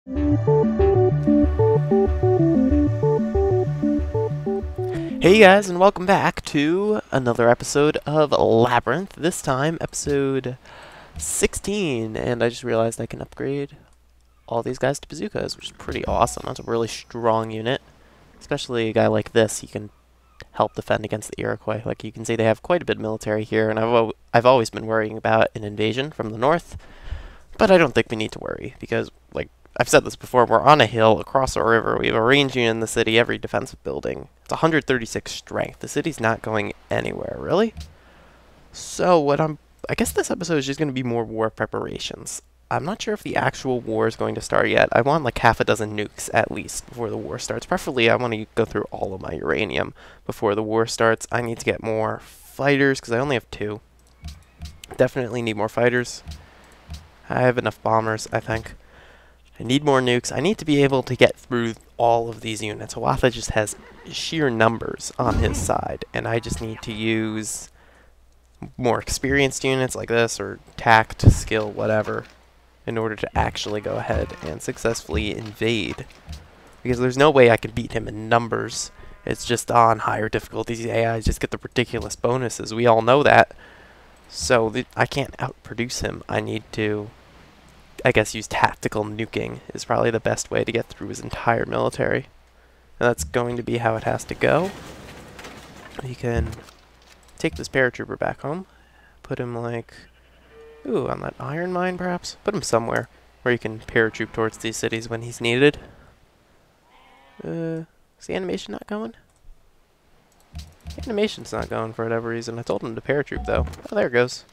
Hey guys, and welcome back to another episode of Labyrinth, this time episode 16, and I just realized I can upgrade all these guys to bazookas, which is pretty awesome. That's a really strong unit, especially a guy like this. He can help defend against the Iroquois. Like you can see, they have quite a bit of military here, and I've always been worrying about an invasion from the north, but I don't think we need to worry, because, like, I've said this before, we're on a hill across a river. We have a range unit in the city, every defensive building. It's 136 strength. The city's not going anywhere, really. So I guess this episode is just going to be more war preparations. I'm not sure if the actual war is going to start yet. I want like half a dozen nukes at least before the war starts. Preferably, I want to go through all of my uranium before the war starts. I need to get more fighters because I only have 2. Definitely need more fighters. I have enough bombers, I think. I need more nukes. I need to be able to get through all of these units. Hawatha just has sheer numbers on his side, and I just need to use more experienced units like this, or tact, skill, whatever, in order to actually go ahead and successfully invade. Because there's no way I can beat him in numbers. It's just on higher difficulties. The AIs just get the ridiculous bonuses. We all know that. So I can't outproduce him. I need to, I guess, use tactical nuking is probably the best way to get through his entire military. And that's going to be how it has to go. You can take this paratrooper back home. Put him like, ooh, on that iron mine perhaps? Put him somewhere where you can paratroop towards these cities when he's needed. Is the animation not going? The animation's not going for whatever reason. I told him to paratroop though. Oh, there it goes.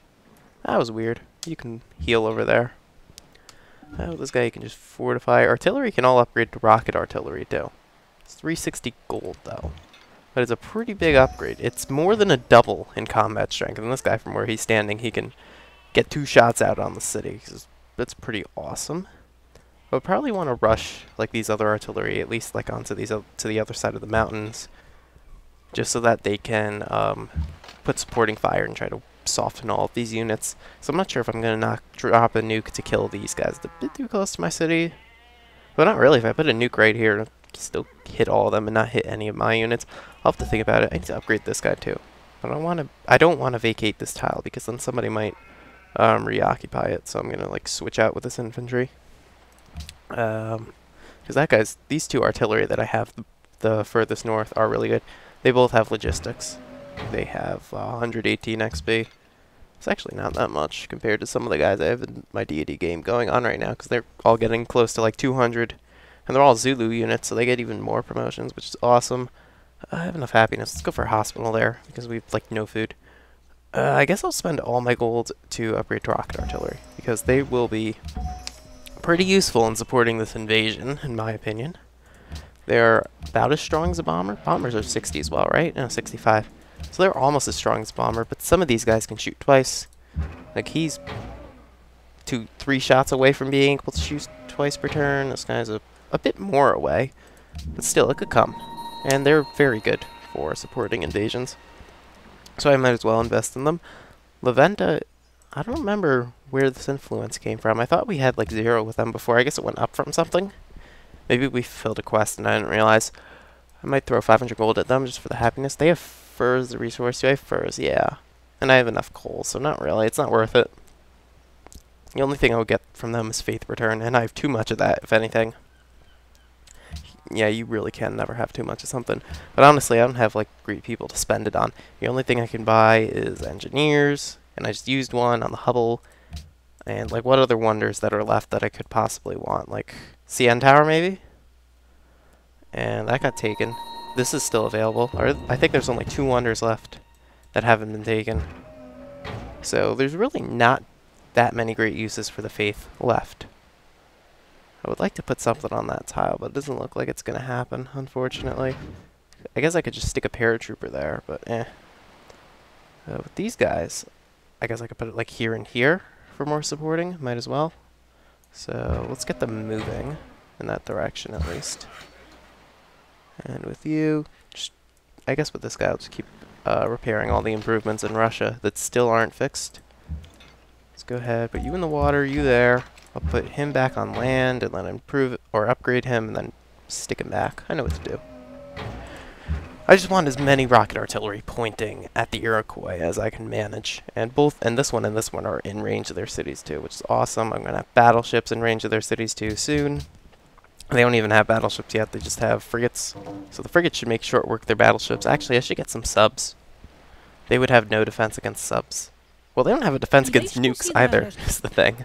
That was weird. You can heal over there. Oh, this guy you can just fortify. Artillery can all upgrade to rocket artillery too. It's 360 gold though. But it's a pretty big upgrade. It's more than a double in combat strength. And this guy, from where he's standing, he can get 2 shots out on the city. That's pretty awesome. I would probably want to rush like these other artillery, at least like onto these to the other side of the mountains, just so that they can put supporting fire and try to soften all of these units. So I'm not sure if I'm going to drop a nuke to kill these guys. It's a bit too close to my city. But not really. If I put a nuke right here, it'll still hit all of them and not hit any of my units. I'll have to think about it. I need to upgrade this guy too. But I don't want to vacate this tile because then somebody might reoccupy it. So I'm going to like switch out with this infantry. Because these 2 artillery that I have the furthest north are really good. They both have logistics. They have 118 XP. It's actually not that much compared to some of the guys I have in my D&D game going on right now, because they're all getting close to like 200. And they're all Zulu units, so they get even more promotions, which is awesome. I have enough happiness. Let's go for a hospital there, because we have like no food. I guess I'll spend all my gold to upgrade to rocket artillery, because they will be pretty useful in supporting this invasion, in my opinion. They're about as strong as a bomber. Bombers are 60 as well, right? No, 65. So they're almost as strong as a bomber, but some of these guys can shoot twice. Like he's 3 shots away from being able to shoot twice per turn. This guy's a bit more away, but still it could come. And they're very good for supporting invasions. So I might as well invest in them. Laventa, I don't remember where this influence came from. I thought we had like 0 with them before. I guess it went up from something. Maybe we filled a quest and I didn't realize. I might throw 500 gold at them just for the happiness. They have furs, the resource. Do I have furs? Yeah. And I have enough coal, so not really. It's not worth it. The only thing I would get from them is faith return, and I have too much of that, if anything. Yeah, you really can never have too much of something. But honestly, I don't have like great people to spend it on. The only thing I can buy is engineers, and I just used one on the Hubble. And like, what other wonders that are left that I could possibly want? Like CN Tower, maybe? And that got taken. This is still available. I think there's only 2 wonders left that haven't been taken. So there's really not that many great uses for the faith left. I would like to put something on that tile, but it doesn't look like it's going to happen, unfortunately. I guess I could just stick a paratrooper there, but eh. With these guys, I guess I could put it like here and here for more supporting. Might as well. So let's get them moving in that direction at least. And with you, just, I guess with this guy, I'll just keep repairing all the improvements in Russia that still aren't fixed. Let's go ahead, put you in the water, you there. I'll put him back on land and then improve or upgrade him and then stick him back. I know what to do. I just want as many rocket artillery pointing at the Iroquois as I can manage. And this one are in range of their cities too, which is awesome. I'm going to have battleships in range of their cities too soon. They don't even have battleships yet, they just have frigates. So the frigates should make short work of their battleships. Actually, I should get some subs. They would have no defense against subs. Well, they don't have a defense against nukes either, is the thing.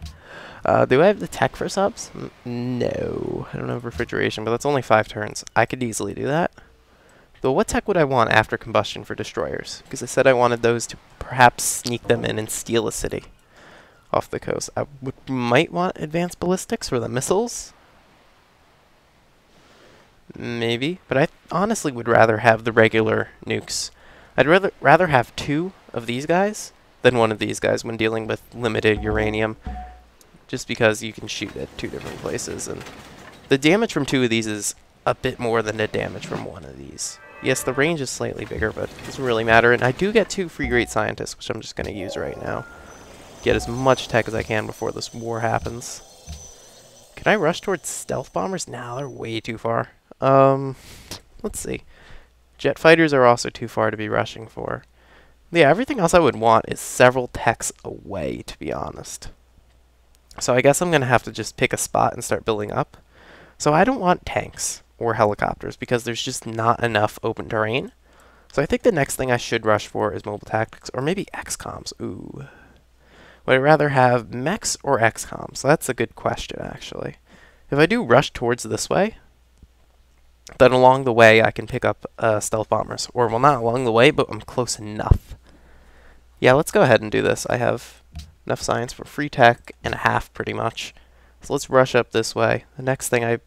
Do I have the tech for subs? No. I don't have refrigeration, but that's only 5 turns. I could easily do that. Though what tech would I want after combustion for destroyers? Because I said I wanted those to perhaps sneak them in and steal a city off the coast. I might want advanced ballistics for the missiles. Maybe. But I honestly would rather have the regular nukes. I'd rather have 2 of these guys than 1 of these guys when dealing with limited uranium. Just because you can shoot at 2 different places. And the damage from 2 of these is a bit more than the damage from 1 of these. Yes, the range is slightly bigger, but it doesn't really matter. And I do get 2 free great scientists, which I'm just going to use right now. Get as much tech as I can before this war happens. Can I rush towards stealth bombers? Nah, they're way too far. Let's see. Jet fighters are also too far to be rushing for. Yeah, everything else I would want is several techs away, to be honest. So I guess I'm going to have to just pick a spot and start building up. So I don't want tanks or helicopters because there's just not enough open terrain. So I think the next thing I should rush for is mobile tactics or maybe XComs. Ooh. Would I rather have mechs or XComs? That's a good question, actually. If I do rush towards this way, then along the way I can pick up stealth bombers. Or, well, not along the way, but I'm close enough. Yeah, let's go ahead and do this. I have enough science for free tech and a half, pretty much. So let's rush up this way. The next thing I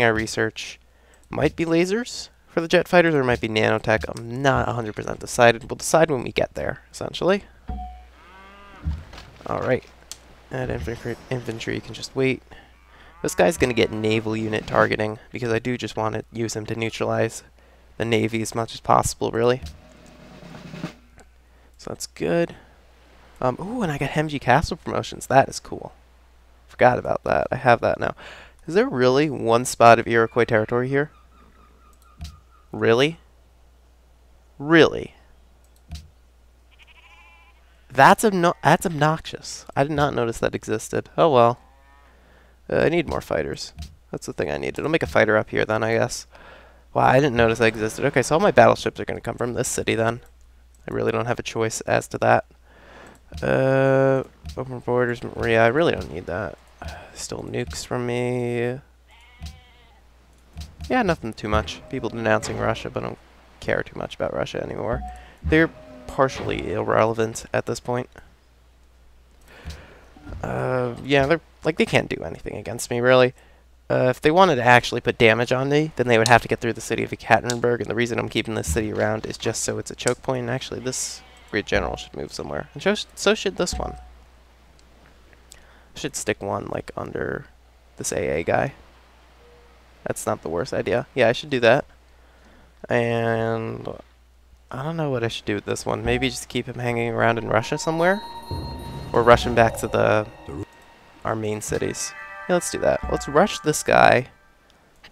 research might be lasers for the jet fighters, or it might be nanotech. I'm not 100% decided. We'll decide when we get there, essentially. Alright. And infantry can just wait. This guy's going to get naval unit targeting, because I do just want to use him to neutralize the Navy as much as possible, really. So that's good. Ooh, and I got Hemji Castle promotions. That is cool. Forgot about that. I have that now. Is there really 1 spot of Iroquois territory here? Really? Really? That's obnoxious. I did not notice that existed. Oh well. I need more fighters. That's the thing I needed. I'll make a fighter up here then, I guess. Wow, I didn't notice that existed. Okay, so all my battleships are going to come from this city then. I really don't have a choice as to that. Open borders, Maria. I really don't need that. Still nukes from me. Yeah, nothing too much. People denouncing Russia, but I don't care too much about Russia anymore. They're partially irrelevant at this point. Yeah, they're like they can't do anything against me really. If they wanted to actually put damage on me, then they would have to get through the city of Ekaterinburg, and the reason I'm keeping this city around is just so it's a choke point. And actually, this great general should move somewhere, and so should this one. I should stick one like under this AA guy. That's not the worst idea. Yeah, I should do that. And I don't know what I should do with this one. Maybe just keep him hanging around in Russia somewhere, or rush him back to our main cities. Yeah, let's do that. Let's rush this guy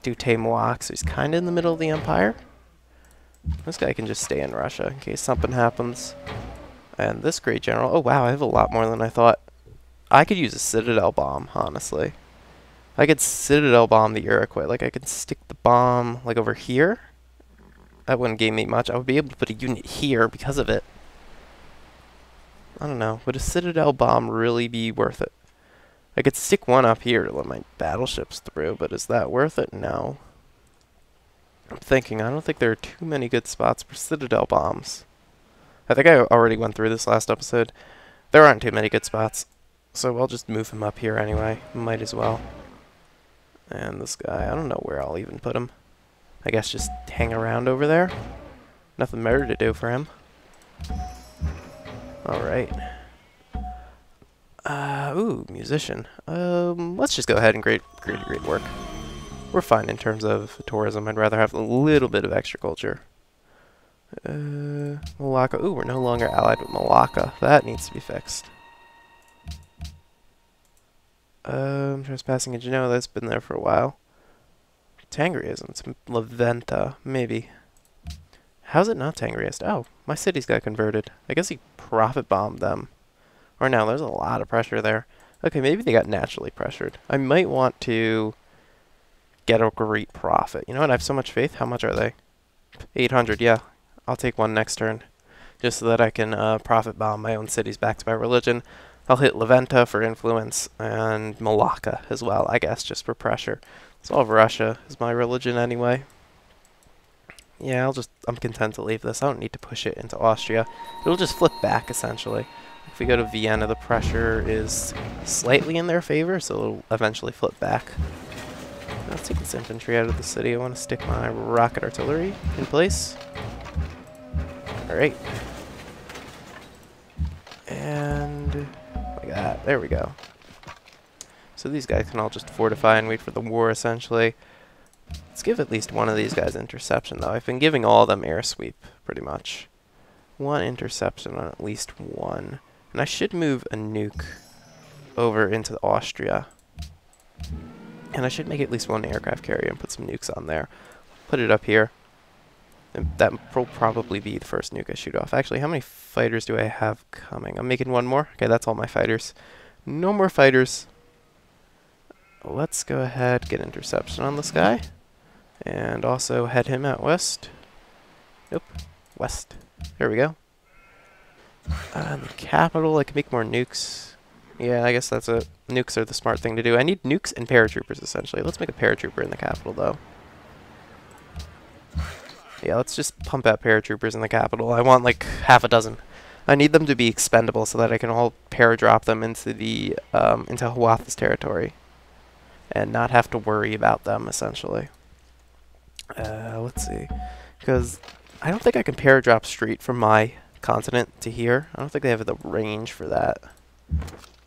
to Taimouak, so he's kind of in the middle of the empire. This guy can just stay in Russia in case something happens. And this great general, oh wow, I have a lot more than I thought. I could use a citadel bomb, honestly. I could citadel bomb the Iroquois. Like, I could stick the bomb, like, over here. That wouldn't gain me much. I would be able to put a unit here because of it. I don't know. Would a citadel bomb really be worth it? I could stick one up here to let my battleships through, but is that worth it? No. I'm thinking, I don't think there are too many good spots for citadel bombs. I think I already went through this last episode. There aren't too many good spots, so I'll just move him up here anyway. Might as well. And this guy, I don't know where I'll even put him. I guess just hang around over there. Nothing better to do for him. Alright. Ooh, musician. Let's just go ahead and great work. We're fine in terms of tourism. I'd rather have a little bit of extra culture. Malacca. Ooh, we're no longer allied with Malacca. That needs to be fixed. Trespassing in Genoa, that's been there for a while. Tangri isn't. It's Laventa, maybe. How's it not Tangriest? Oh, my city's got converted. I guess he profit bombed them. Or no, there's a lot of pressure there. Okay, maybe they got naturally pressured. I might want to get a great profit. You know what? I have so much faith. How much are they? 800, yeah. I'll take one next turn. Just so that I can profit bomb my own cities backed by religion. I'll hit Laventa for influence and Malacca as well, I guess, just for pressure. So all of Russia is my religion anyway. Yeah, I'm content to leave this. I don't need to push it into Austria. It'll just flip back, essentially. If we go to Vienna, the pressure is slightly in their favor, so it'll eventually flip back. Let's take this infantry out of the city. I want to stick my rocket artillery in place. Alright. And like that. There we go. So these guys can all just fortify and wait for the war, essentially. Let's give at least one of these guys interception, though. I've been giving all of them air sweep, pretty much. One interception on at least one. And I should move a nuke over into Austria. And I should make at least one aircraft carrier and put some nukes on there. Put it up here. And that will probably be the first nuke I shoot off. Actually, how many fighters do I have coming? I'm making one more. Okay, that's all my fighters. No more fighters. Let's go ahead, get interception on this guy. And also head him out west. Nope, west. There we go. The capital, I can make more nukes. Yeah, I guess that's it. Nukes are the smart thing to do. I need nukes and paratroopers, essentially. Let's make a paratrooper in the capital, though. Yeah, let's just pump out paratroopers in the capital. I want like half a dozen. I need them to be expendable so that I can all paradrop them into the into Hiawatha's territory. And not have to worry about them, essentially. Let's see. Because I don't think I can paradrop straight from my continent to here. I don't think they have the range for that.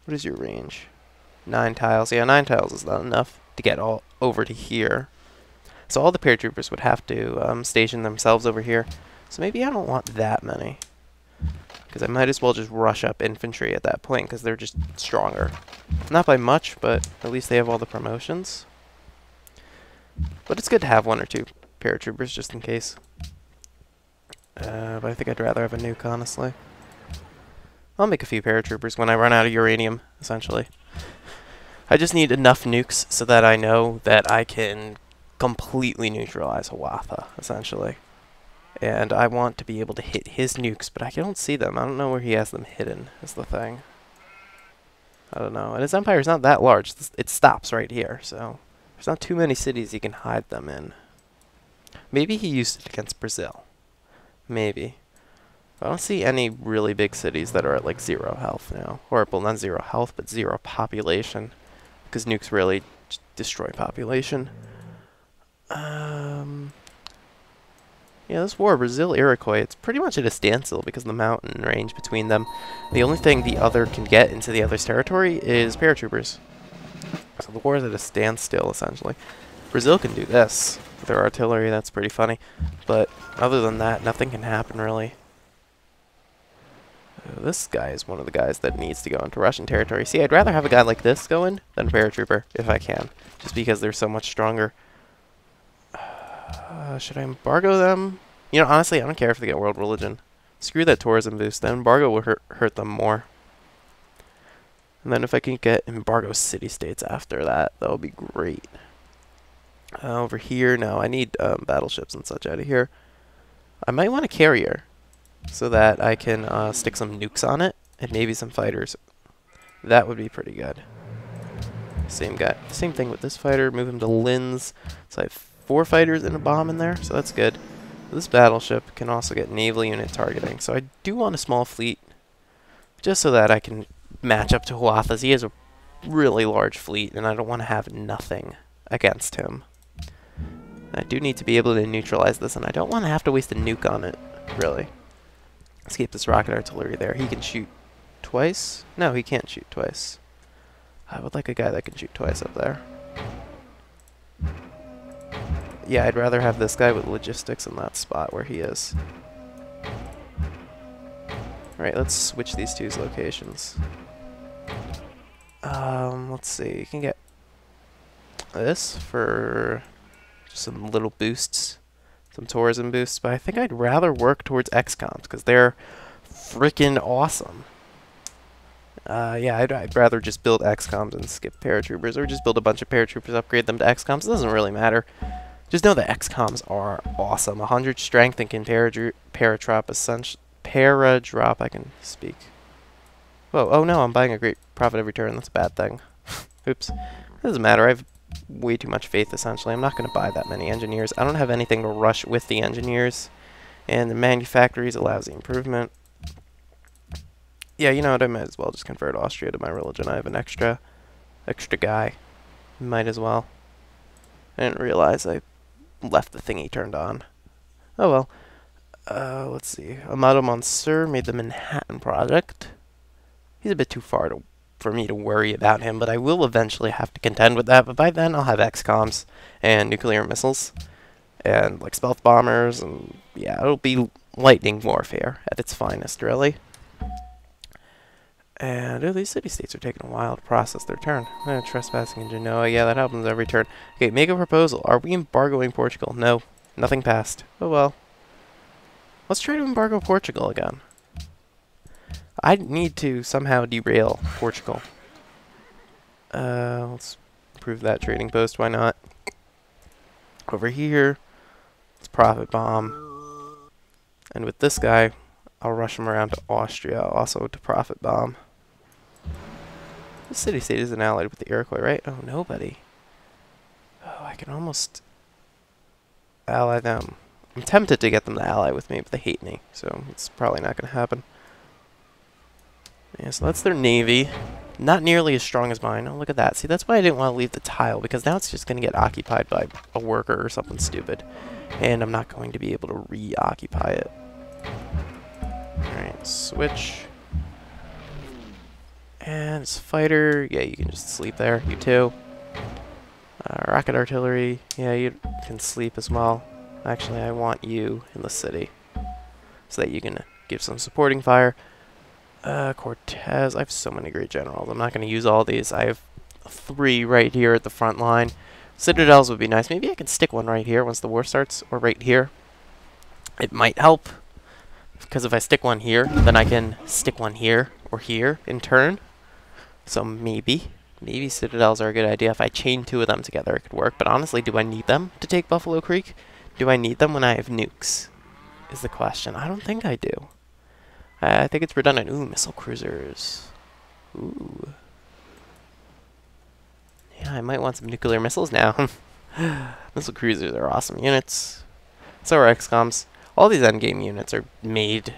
What is your range? 9 tiles. Yeah, 9 tiles is not enough to get all over to here. So all the paratroopers would have to station themselves over here. So maybe I don't want that many. Because I might as well just rush up infantry at that point, because they're just stronger. Not by much, but at least they have all the promotions. But it's good to have 1 or 2 paratroopers, just in case. But I think I'd rather have a nuke, honestly. I'll make a few paratroopers when I run out of uranium, essentially. I just need enough nukes so that I know that I can completely neutralize Hiawatha, essentially. And I want to be able to hit his nukes, but I don't see them. I don't know where he has them hidden, is the thing. I don't know. And his empire's not that large. It stops right here, so there's not too many cities he can hide them in. Maybe he used it against Brazil. Maybe. I don't see any really big cities that are at like 0 health now. Or, well, not 0 health, but 0 population. Because nukes really destroy population. Yeah, this war, Brazil-Iroquois, it's pretty much at a standstill because of the mountain range between them. The only thing the other can get into the other's territory is paratroopers. So the war is at a standstill, essentially. Brazil can do this with their artillery, that's pretty funny. But other than that, nothing can happen, really. This guy is one of the guys that needs to go into Russian territory. See, I'd rather have a guy like this go in than a paratrooper, if I can. Just because they're so much stronger. Should I embargo them? You know, honestly, I don't care if they get world religion. Screw that tourism boost. The embargo will hurt them more. And then if I can get embargo city-states after that, that would be great. Over here, no, I need battleships and such out of here. I might want a carrier so that I can stick some nukes on it and maybe some fighters. That would be pretty good. Same thing with this fighter. Move him to Linz. So I have 4 fighters and a bomb in there, so that's good. This battleship can also get naval unit targeting, so I do want a small fleet, just so that I can match up to Hiawatha's. He has a really large fleet, and I don't want to have nothing against him. I do need to be able to neutralize this, and I don't want to have to waste a nuke on it, really. Let's keep this rocket artillery there. He can shoot twice? No, he can't shoot twice. I would like a guy that can shoot twice up there. Yeah, I'd rather have this guy with logistics in that spot where he is. Alright, let's switch these two's locations. Let's see. You can get this for just some little boosts, some tourism boosts, but I think I'd rather work towards XComs because they're freaking awesome. Yeah, I'd rather just build XComs and skip paratroopers, or just build a bunch of paratroopers, upgrade them to XComs. It doesn't really matter. Just know that XComs are awesome. 100 strength and can paradrop essentially. Paradrop, I can speak. Whoa, oh no, I'm buying a great profit every turn. That's a bad thing. Oops. It doesn't matter. I have way too much faith, essentially. I'm not going to buy that many engineers. I don't have anything to rush with the engineers. And the manufactory is a lousy improvement. Yeah, you know what? I might as well just convert Austria to my religion. I have an extra guy. Might as well. I didn't realize I left the thingy turned on. Oh well. Let's see. Amado Monsieur made the Manhattan Project. He's a bit too far for me to worry about him, but I will eventually have to contend with that. But by then, I'll have XComs and nuclear missiles and like stealth bombers, and yeah, it'll be lightning warfare at its finest, really. And oh, these city-states are taking a while to process their turn. Trespassing in Genoa, yeah, that happens every turn. Okay, make a proposal. Are we embargoing Portugal? No, nothing passed. Oh well. Let's try to embargo Portugal again. I need to somehow derail Portugal. Let's improve that trading post. Why not? Over here, let's profit bomb. And with this guy, I'll rush him around to Austria, also to profit bomb. The city-state isn't allied with the Iroquois, right? Oh, nobody. Oh, I can almost ally them. I'm tempted to get them to ally with me, but they hate me, so it's probably not going to happen. Yeah, so that's their navy. Not nearly as strong as mine. Oh, look at that. See, that's why I didn't want to leave the tile, because now it's just going to get occupied by a worker or something stupid. And I'm not going to be able to re-occupy it. Alright, switch. And it's fighter. Yeah, you can just sleep there. You too. Rocket artillery. Yeah, you can sleep as well. Actually, I want you in the city so that you can give some supporting fire. Cortez. I have so many great generals. I'm not going to use all these. I have 3 right here at the front line. Citadels would be nice. Maybe I can stick one right here once the war starts, or right here. It might help, because if I stick one here, then I can stick one here or here in turn. So maybe citadels are a good idea. If I chain 2 of them together, it could work. But honestly, do I need them to take Buffalo Creek? Do I need them when I have nukes? Is the question. I don't think I do. I think it's redundant. Ooh, missile cruisers. Ooh. Yeah, I might want some nuclear missiles now. Missile cruisers are awesome units. So are XComs. All these endgame units are made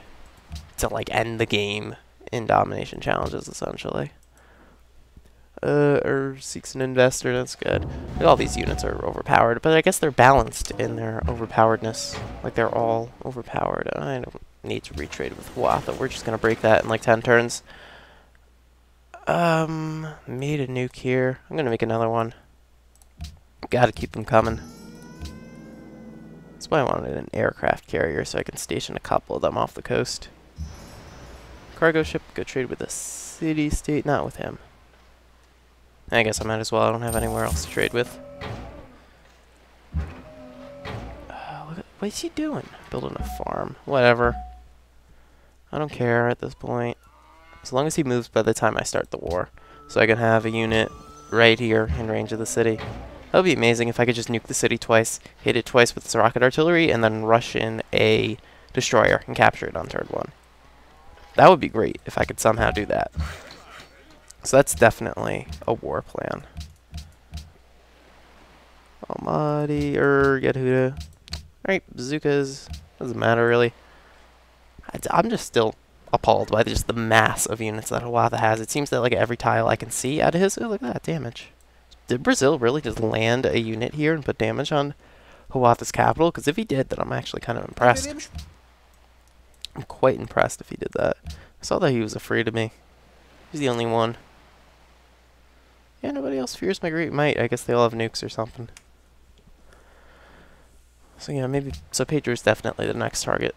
to, like, end the game in domination challenges, essentially. Seeks an investor, that's good. Like, all these units are overpowered, but I guess they're balanced in their overpoweredness. Like, they're all overpowered. I don't need to retrade with Huatha. We're just gonna break that in like 10 turns. Made a nuke here. I'm gonna make another one. Gotta keep them coming. That's why I wanted an aircraft carrier, so I can station a couple of them off the coast. Cargo ship, go trade with a city-state, not with him. I guess I might as well. I don't have anywhere else to trade with. What is he doing? Building a farm. Whatever. I don't care at this point. As long as he moves by the time I start the war. So I can have a unit right here in range of the city. That would be amazing if I could just nuke the city twice, hit it twice with this rocket artillery, and then rush in a destroyer and capture it on turn 1. That would be great if I could somehow do that. So that's definitely a war plan. Almaty, Yehuda. Alright, bazookas. Doesn't matter, really. I'm just still appalled by just the mass of units that Huatha has. It seems that, like, every tile I can see out of his... Oh, look at that, damage. Did Brazil really just land a unit here and put damage on Huatha's capital? Because if he did, then I'm actually kind of impressed. I'm quite impressed if he did that. I saw that he was afraid of me. He's the only one. Yeah, nobody else fears my great might. I guess they all have nukes or something. So yeah, maybe... So Pedro's definitely the next target.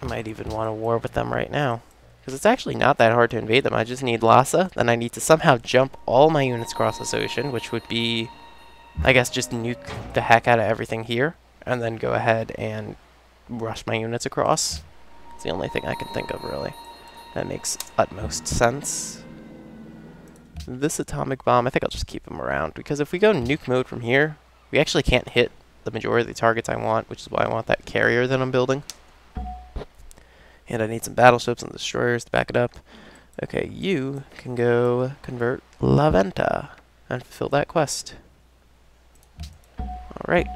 I might even want a war with them right now. Because it's actually not that hard to invade them. I just need Lhasa, then I need to somehow jump all my units across this ocean, which would be, I guess, just nuke the heck out of everything here, and then go ahead and rush my units across. It's the only thing I can think of, really. That makes utmost sense. This atomic bomb, I think I'll just keep him around, because if we go nuke mode from here, we actually can't hit the majority of the targets I want, which is why I want that carrier that I'm building. And I need some battleships and destroyers to back it up. Okay, you can go convert Labyrinth and fulfill that quest. Alright.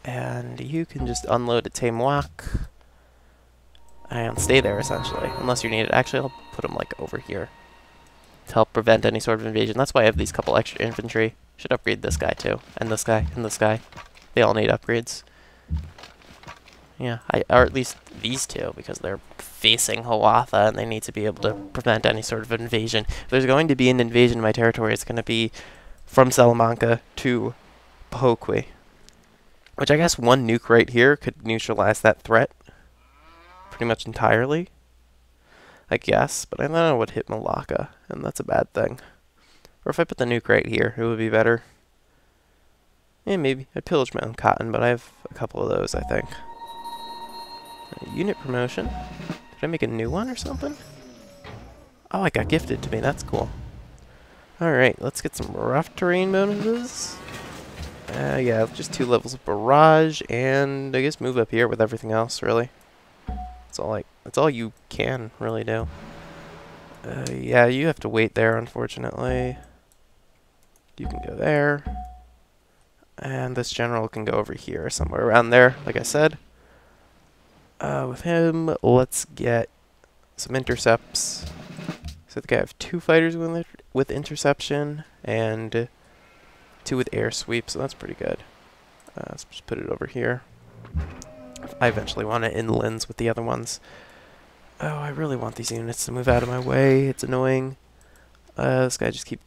And you can just unload at Taimwak and stay there, essentially, unless you need it. Actually, I'll put them, like, over here to help prevent any sort of invasion. That's why I have these couple extra infantry. Should upgrade this guy, too. And this guy, and this guy. They all need upgrades. Yeah, or at least these two, because they're facing Hiawatha, and they need to be able to prevent any sort of invasion. If there's going to be an invasion in my territory, it's going to be from Salamanca to Pahokwe. Which I guess one nuke right here could neutralize that threat pretty much entirely, I guess. But I don't know what hit Malacca, and that's a bad thing. Or if I put the nuke right here, it would be better. Yeah, maybe. I'd pillage my own cotton, but I have a couple of those, I think. Unit promotion. Did I make a new one or something? Oh, it got gifted to me. That's cool. Alright, let's get some rough terrain bonuses. Yeah, just 2 levels of barrage, and I guess move up here with everything else, really. That's all you can really do. Yeah, you have to wait there, unfortunately. You can go there. And this general can go over here, somewhere around there, like I said. With him, let's get some intercepts. So I think I have 2 fighters with interception, and 2 with air sweep, so that's pretty good. Let's just put it over here. I eventually want to inlands with the other ones. Oh, I really want these units to move out of my way. It's annoying. This guy just keep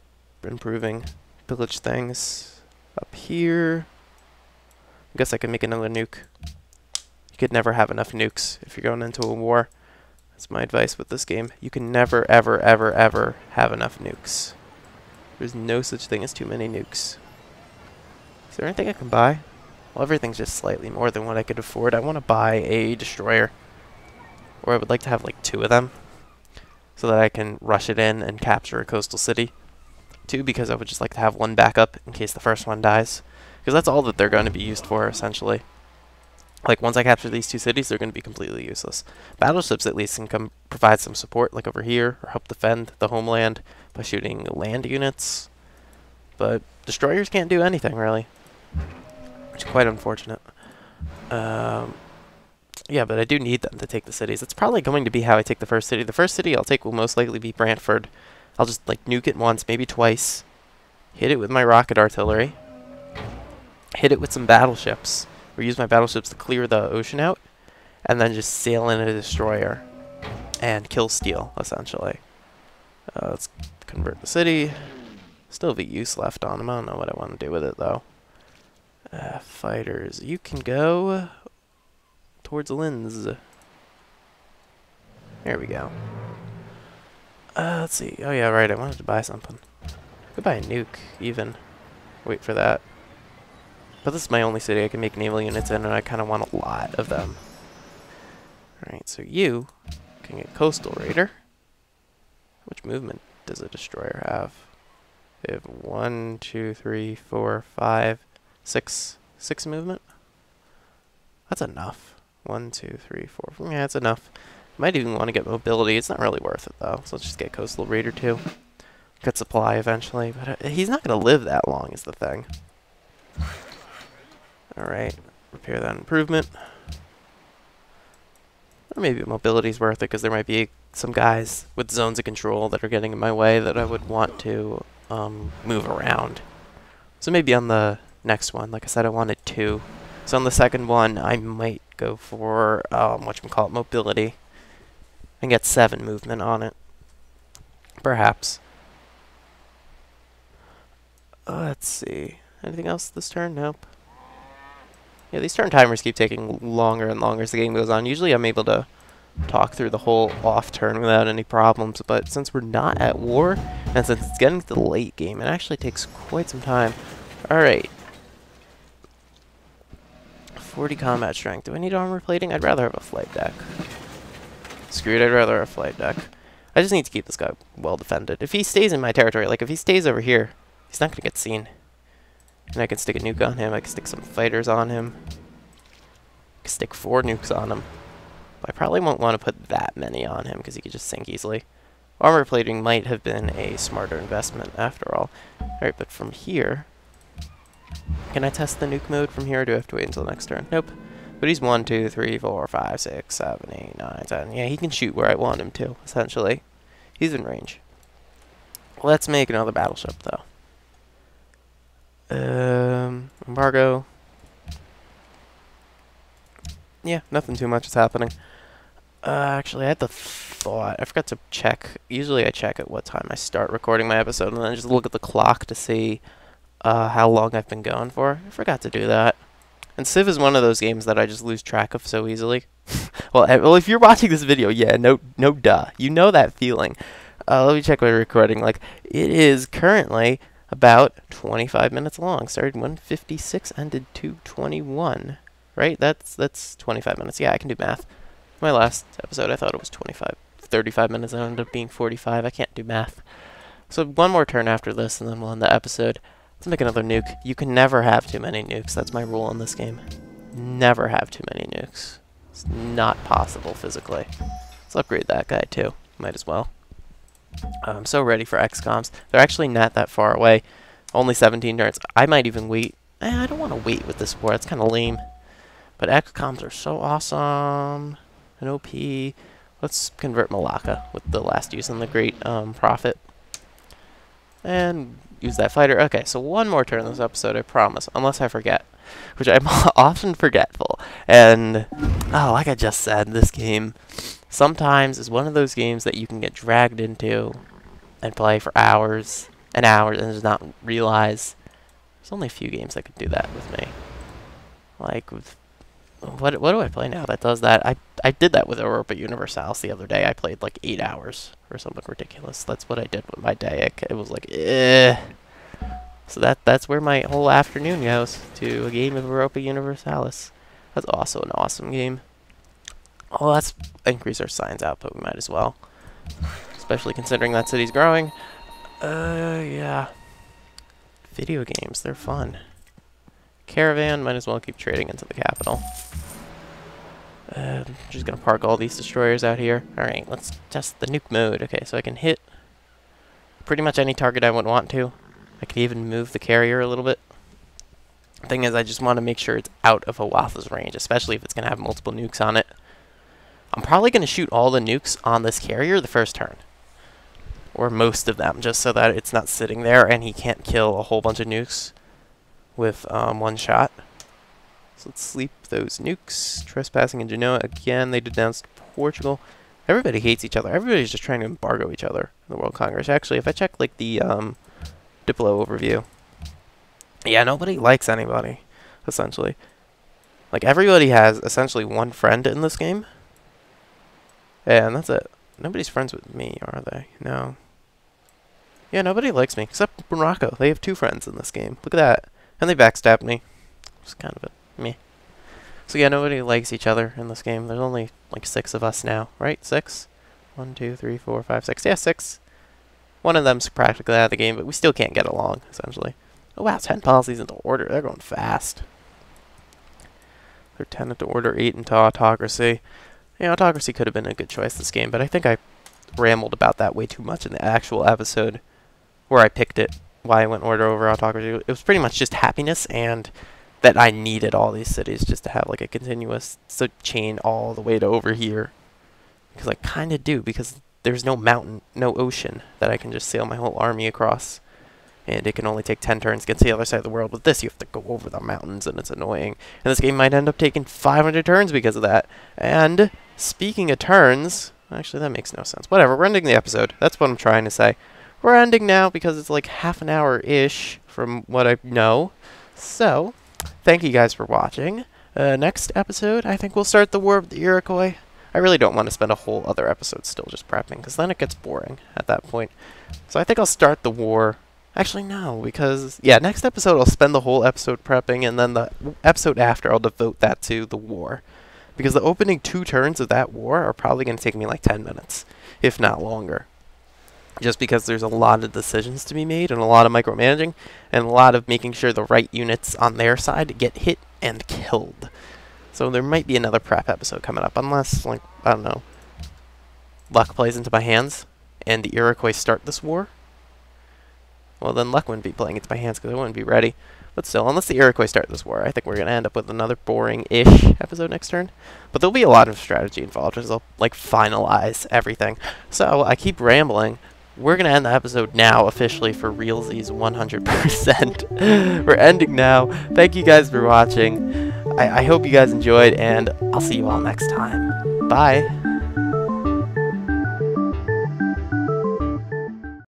improving pillage things. Up here. I guess I can make another nuke. You could never have enough nukes if you're going into a war. That's my advice with this game. You can never, ever, ever, ever have enough nukes. There's no such thing as too many nukes. Is there anything I can buy? Well, everything's just slightly more than what I could afford. I want to buy a destroyer. Or I would like to have like 2 of them, so that I can rush it in and capture a coastal city. 2, because I would just like to have 1 backup in case the first one dies. Because that's all that they're going to be used for, essentially. Like, once I capture these 2 cities, they're going to be completely useless. Battleships, at least, can come provide some support, like over here, or help defend the homeland by shooting land units. But destroyers can't do anything, really. Which is quite unfortunate. Yeah, but I do need them to take the cities. That's probably going to be how I take the first city. The first city I'll take will most likely be Brantford. I'll just, like, nuke it once, maybe twice. Hit it with my rocket artillery. Hit it with some battleships. Or use my battleships to clear the ocean out. And then just sail in a destroyer. And kill steel, essentially. Let's convert the city. Still have a use left on them. I don't know what I want to do with it, though. Fighters. You can go towards Linz. There we go. Let's see. Oh, yeah, right. I wanted to buy something. Could buy a nuke, even. Wait for that. But this is my only city I can make naval units in, and I kind of want a lot of them. Alright, so you can get Coastal Raider. Which movement does a destroyer have? They have 1, 2, 3, 4, 5, 6. 6 movement? That's enough. 1, 2, 3, 4. Yeah, that's enough. Might even want to get mobility. It's not really worth it, though. So let's just get Coastal Raider, too. Get supply eventually. But he's not going to live that long, is the thing. Alright. Repair that improvement. Or maybe mobility's worth it, because there might be some guys with zones of control that are getting in my way that I would want to move around. So maybe on the next one, like I said, I wanted 2. So on the second one, I might go for, whatchamacallit, mobility. And get 7 movement on it. Perhaps. Let's see. Anything else this turn? Nope. Yeah, these turn timers keep taking longer and longer as the game goes on. Usually I'm able to talk through the whole off turn without any problems. But since we're not at war, and since it's getting to the late game, it actually takes quite some time. Alright. 40 combat strength. Do I need armor plating? I'd rather have a flight deck. Screw it, I'd rather have a flight deck. I just need to keep this guy well defended. If he stays in my territory, like if he stays over here, he's not going to get seen. And I can stick a nuke on him, I can stick some fighters on him. I can stick 4 nukes on him. But I probably won't want to put that many on him because he could just sink easily. Armor plating might have been a smarter investment after all. Alright, but from here... Can I test the nuke mode from here, or do I have to wait until the next turn? Nope. But he's 1, 2, 3, 4, 5, 6, 7, 8, 9, 10. Yeah, he can shoot where I want him to, essentially. He's in range. Let's make another battleship, though. Embargo. Yeah, nothing too much is happening. Actually, I had the thought. I forgot to check. Usually I check at what time I start recording my episode, and then I just look at the clock to see how long I've been going for. I forgot to do that. And Civ is one of those games that I just lose track of so easily. well, if you're watching this video, yeah, no duh. You know that feeling. Let me check my recording. Like, it is currently about 25 minutes long. Started 1:56, ended 2:21. Right? That's 25 minutes. Yeah, I can do math. My last episode, I thought it was 35 minutes. It ended up being 45. I can't do math. So one more turn after this, and then we'll end the episode. Let's make another nuke. You can never have too many nukes. That's my rule in this game. Never have too many nukes. It's not possible physically. Let's upgrade that guy too. Might as well. I'm so ready for XComs. They're actually not that far away. Only 17 turns. I might even wait. I don't want to wait with this war. It's kind of lame. But XComs are so awesome. And OP. Let's convert Malacca with the last use on the Great Prophet. And use that fighter. Okay, so one more turn this episode, I promise. Unless I forget. Which I'm often forgetful. And, like I just said, this game sometimes is one of those games that you can get dragged into and play for hours and hours and just not realize. There's only a few games that could do that with me. Like, with... What do I play now that does that? I did that with Europa Universalis the other day. I played like 8 hours or something ridiculous. That's what I did with my day. It was like, eh. So that's where my whole afternoon goes, to a game of Europa Universalis. That's also an awesome game. Oh, let's increase our science output. We might as well, especially considering that city's growing. Yeah. Video games, they're fun. Caravan, might as well keep trading into the capital. Just gonna park all these destroyers out here. Alright, let's test the nuke mode. Okay, so I can hit pretty much any target I would want to. I can even move the carrier a little bit. Thing is, I just want to make sure it's out of Hawatha's range, especially if it's gonna have multiple nukes on it. I'm probably gonna shoot all the nukes on this carrier the first turn. Or most of them, just so that it's not sitting there and he can't kill a whole bunch of nukes with one shot. So let's sleep those nukes. Trespassing in Genoa again. They denounced Portugal. Everybody hates each other. Everybody's just trying to embargo each other in the World Congress. Actually, if I check like the Diplo overview, yeah, nobody likes anybody, essentially. Like, everybody has essentially one friend in this game, and that's it. Nobody's friends with me, are they? No. Yeah, nobody likes me except Morocco. They have 2 friends in this game. Look at that. And they backstabbed me. It's kind of a meh. So yeah, nobody likes each other in this game. There's only like 6 of us now, right? 6? 1, 2, 3, 4, 5, 6. Yeah, 6. One of them's practically out of the game, but we still can't get along, essentially. Oh wow, 10 policies into order. They're going fast. They're 10 into order, 8 into autocracy. Yeah, autocracy could have been a good choice this game, but I think I rambled about that way too much in the actual episode where I picked it. Why I went order over autocracy. It was pretty much just happiness, and that I needed all these cities just to have like a continuous chain all the way to over here. Because I kind of do, because there's no mountain, no ocean that I can just sail my whole army across. And it can only take 10 turns against the other side of the world. With this, you have to go over the mountains, and it's annoying. And this game might end up taking 500 turns because of that. And speaking of turns, actually that makes no sense. Whatever, we're ending the episode. That's what I'm trying to say. We're ending now because it's like half an hour-ish from what I know. So, thank you guys for watching. Next episode, I think we'll start the War of the Iroquois. I really don't want to spend a whole other episode still just prepping, because then it gets boring at that point. So I think I'll start the war. Actually, no, because, yeah, next episode I'll spend the whole episode prepping, and then the episode after I'll devote that to the war. Because the opening 2 turns of that war are probably going to take me like 10 minutes, if not longer. Just because there's a lot of decisions to be made, and a lot of micromanaging, and a lot of making sure the right units on their side get hit and killed. So there might be another prep episode coming up, unless, like, I don't know, luck plays into my hands, and the Iroquois start this war. Well, then luck wouldn't be playing into my hands, because I wouldn't be ready. But still, unless the Iroquois start this war, I think we're going to end up with another boring-ish episode next turn. But there'll be a lot of strategy involved, as they'll, like, finalize everything. So, I keep rambling. We're going to end the episode now, officially, for realsies 100%. We're ending now. Thank you guys for watching. I hope you guys enjoyed, and I'll see you all next time. Bye.